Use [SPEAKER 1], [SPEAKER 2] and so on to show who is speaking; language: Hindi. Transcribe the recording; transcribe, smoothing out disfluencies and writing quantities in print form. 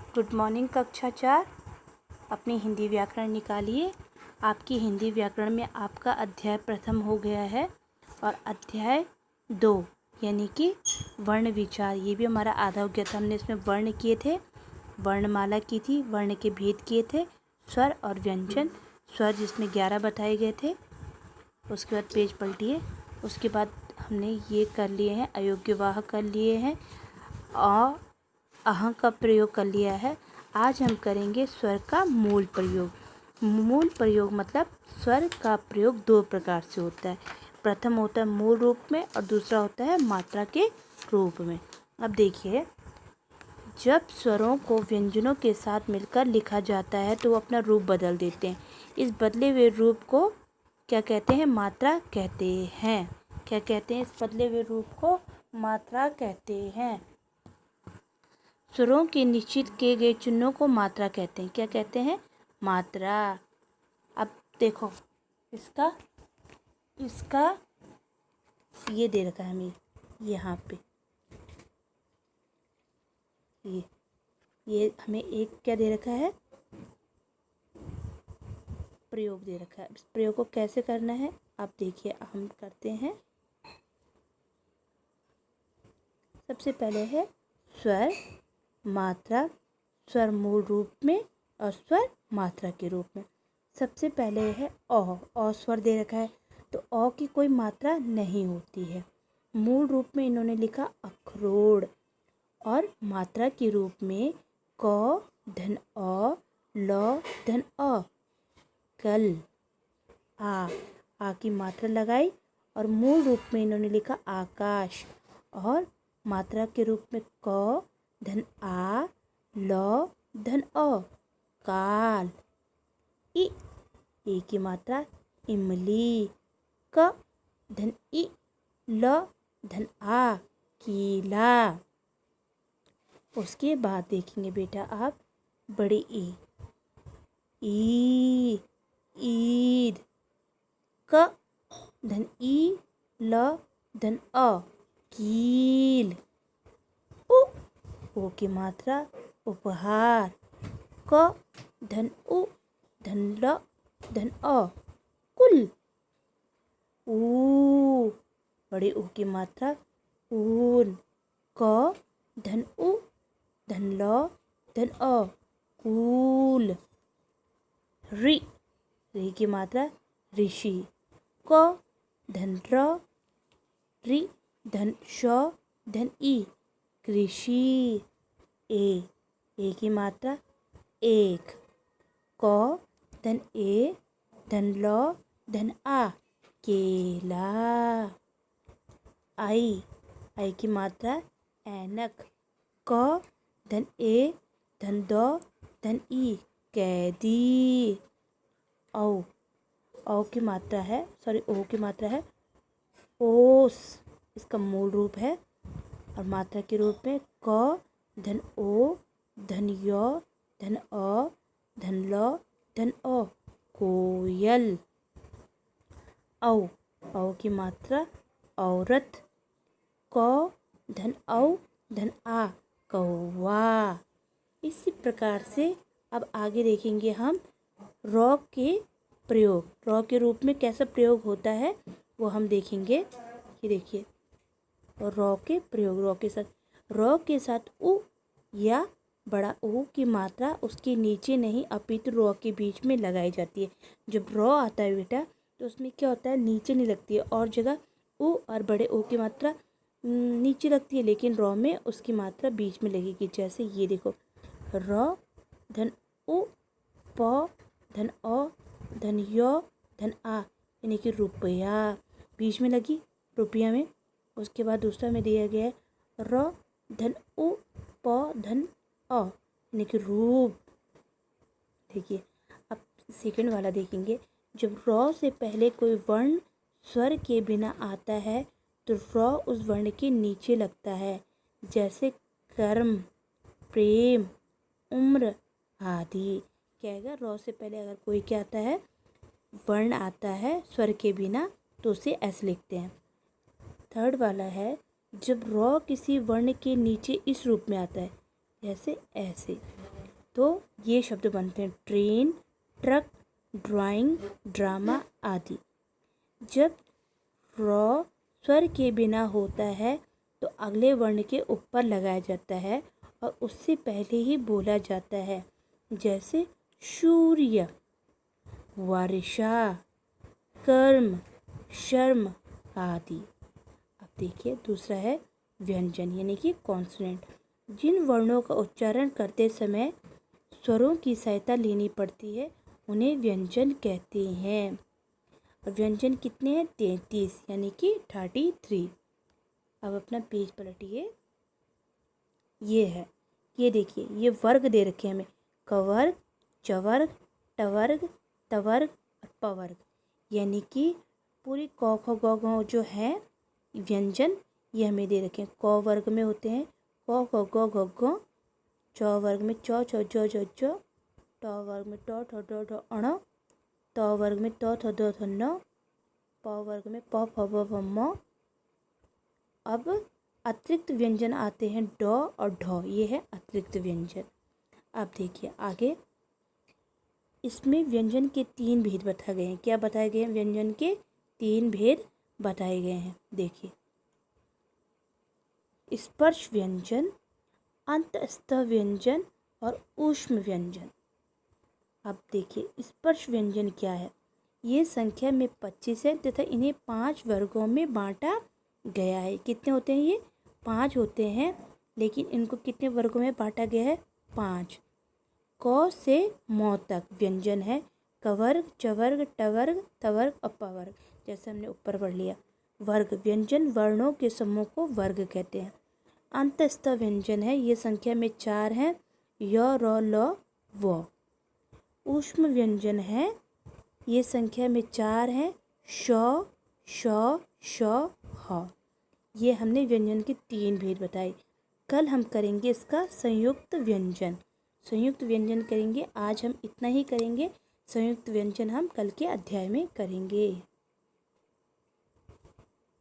[SPEAKER 1] गुड मॉर्निंग कक्षा 4। अपनी हिंदी व्याकरण निकालिए। आपकी हिंदी व्याकरण में आपका अध्याय प्रथम हो गया है और अध्याय 2 यानी कि वर्ण विचार, ये भी हमारा आधा हो गया था। हमने इसमें वर्ण किए थे, वर्णमाला की थी, वर्ण के भेद किए थे, स्वर और व्यंजन। स्वर जिसमें 11 बताए गए थे। उसके बाद पेज पलटिए। उसके बाद हमने ये कर लिए हैं, अयोग्यवाह कर लिए हैं और अह का प्रयोग कर लिया है। आज हम करेंगे स्वर का मूल प्रयोग। मूल प्रयोग मतलब स्वर का प्रयोग दो प्रकार से होता है। प्रथम होता है मूल रूप में और दूसरा होता है मात्रा के रूप में। अब देखिए, जब स्वरों को व्यंजनों के साथ मिलकर लिखा जाता है तो वो अपना रूप बदल देते हैं। इस बदले हुए रूप को क्या कहते हैं? मात्रा कहते हैं। क्या कहते हैं? इस बदले हुए रूप को मात्रा कहते हैं। स्वरों के निश्चित किए गए चिन्हों को मात्रा कहते हैं। क्या कहते हैं? मात्रा। अब देखो, इसका ये दे रखा है हमें यहाँ पे, ये हमें एक क्या दे रखा है? प्रयोग दे रखा है। इस प्रयोग को कैसे करना है आप देखिए, हम करते हैं। सबसे पहले है स्वर, मात्रा, स्वर मूल रूप में और स्वर मात्रा के रूप में। सबसे पहले है अ स्वर दे रखा है, तो अ की कोई मात्रा नहीं होती है। मूल रूप में इन्होंने लिखा अखरोड़ और मात्रा के रूप में क धन अ, ल धन अ, कल। आ की मात्रा लगाई और मूल रूप में इन्होंने लिखा आकाश और मात्रा के रूप में क धन आ, ल धन अ, काल। ई की मात्रा इमली, क धन ई, ल धन आ, कीला। उसके बाद देखेंगे बेटा आप बड़ी ई, ईद, क धन ई, ल धन अ, कील। ओ की मात्रा उपहार, क धन उ धन ल धन अ, कुल। ऊ, बड़ी ऊ की मात्रा ऊन, क धन उ धन ल धन अ, कूल। री की मात्रा ऋषि, क धन र, रि धन श धन ई, कृषि। ए की मात्रा एक, क धन ए धन ल धन आ, केला। आई की मात्रा ऐनक, क धन ए धन द धन ई, कैदी। ओ की मात्रा है, ओ की मात्रा है ओस, इसका मूल रूप है और मात्रा के रूप में क धन ओ धन य धन अ धन ल धन अ, कोयल। औ की मात्रा औरत, क धन औ धन आ, कौवा। इसी प्रकार से अब आगे देखेंगे हम रॉ के प्रयोग। रॉ के रूप में कैसा प्रयोग होता है वो हम देखेंगे। ये देखिए, रॉ के प्रयोग। रॉ के साथ उ या बड़ा ऊ की मात्रा उसके नीचे नहीं अपितु रॉ के बीच में लगाई जाती है। जब रॉ आता है बेटा तो उसमें क्या होता है, नीचे नहीं लगती है और जगह ऊ और बड़े ऊ की मात्रा नीचे लगती है, लेकिन रॉ में उसकी मात्रा बीच में लगेगी। जैसे ये देखो, र धन उ, प धन अ धन य धन आ, यानी कि रुपया बीच में लगी, रुपया में। उसके बाद दूसरा में दिया गया है र धन उ, प धन अ, यानी कि रूप। देखिए, अब सेकंड वाला देखेंगे। जब रॉ से पहले कोई वर्ण स्वर के बिना आता है तो रॉ उस वर्ण के नीचे लगता है। जैसे कर्म, प्रेम, उम्र आदि। क्या है, रॉ से पहले अगर कोई क्या आता है, वर्ण आता है स्वर के बिना, तो उसे ऐसे लिखते हैं। थर्ड वाला है जब रॉ किसी वर्ण के नीचे इस रूप में आता है, जैसे ऐसे। तो ये शब्द बनते हैं ट्रेन, ट्रक, ड्राइंग, ड्रामा आदि। जब र स्वर के बिना होता है तो अगले वर्ण के ऊपर लगाया जाता है और उससे पहले ही बोला जाता है, जैसे सूर्य, वर्षा, कर्म, शर्म आदि। अब देखिए दूसरा है व्यंजन यानी कि कॉन्सोनेंट। जिन वर्णों का उच्चारण करते समय स्वरों की सहायता लेनी पड़ती है उन्हें व्यंजन कहते हैं। और व्यंजन कितने हैं? 33 यानी कि 33। अब अपना पेज पलटिए। ये है, ये देखिए, ये वर्ग दे रखे हैं हमें, कवर्ग, चवर्ग, टवर्ग, तवर्ग और पवर्ग। यानी कि पूरी क ख ग घ जो है व्यंजन ये हमें दे रखे हैं। क वर्ग में होते हैं क ख ग घ घ, च वर्ग में च छ ज झ झ, ट वर्ग में ट ठ ड ढ अण, त वर्ग में त थ द थ न, प वर्ग में प फ ब भ म। अब अतिरिक्त व्यंजन आते हैं ड और ढ, ये है अतिरिक्त व्यंजन। अब देखिए आगे, इसमें व्यंजन के 3 भेद बताए गए हैं। क्या बताए गए हैं? व्यंजन के 3 भेद बताए गए हैं। देखिए, स्पर्श व्यंजन, अंतस्थ व्यंजन और ऊष्म व्यंजन। अब देखिए स्पर्श व्यंजन क्या है? ये संख्या में 25 है तथा इन्हें 5 वर्गों में बांटा गया है। कितने होते हैं ये? 5 होते हैं, लेकिन इनको कितने वर्गों में बांटा गया है? 5। क से म तक व्यंजन है, कवर्ग, चवर्ग, टवर्ग, तवर्ग और पवर्ग, जैसे हमने ऊपर पढ़ लिया। वर्ग व्यंजन वर्णों के समूह को वर्ग कहते हैं। अंतस्थ व्यंजन है, ये संख्या में 4 हैं, य, र, ल, व। ऊष्म व्यंजन है, ये संख्या में 4 हैं, श, श, श, ह। ये हमने व्यंजन के 3 भेद बताए। कल हम करेंगे इसका संयुक्त व्यंजन। संयुक्त व्यंजन करेंगे। आज हम इतना ही करेंगे। संयुक्त व्यंजन हम कल के अध्याय में करेंगे।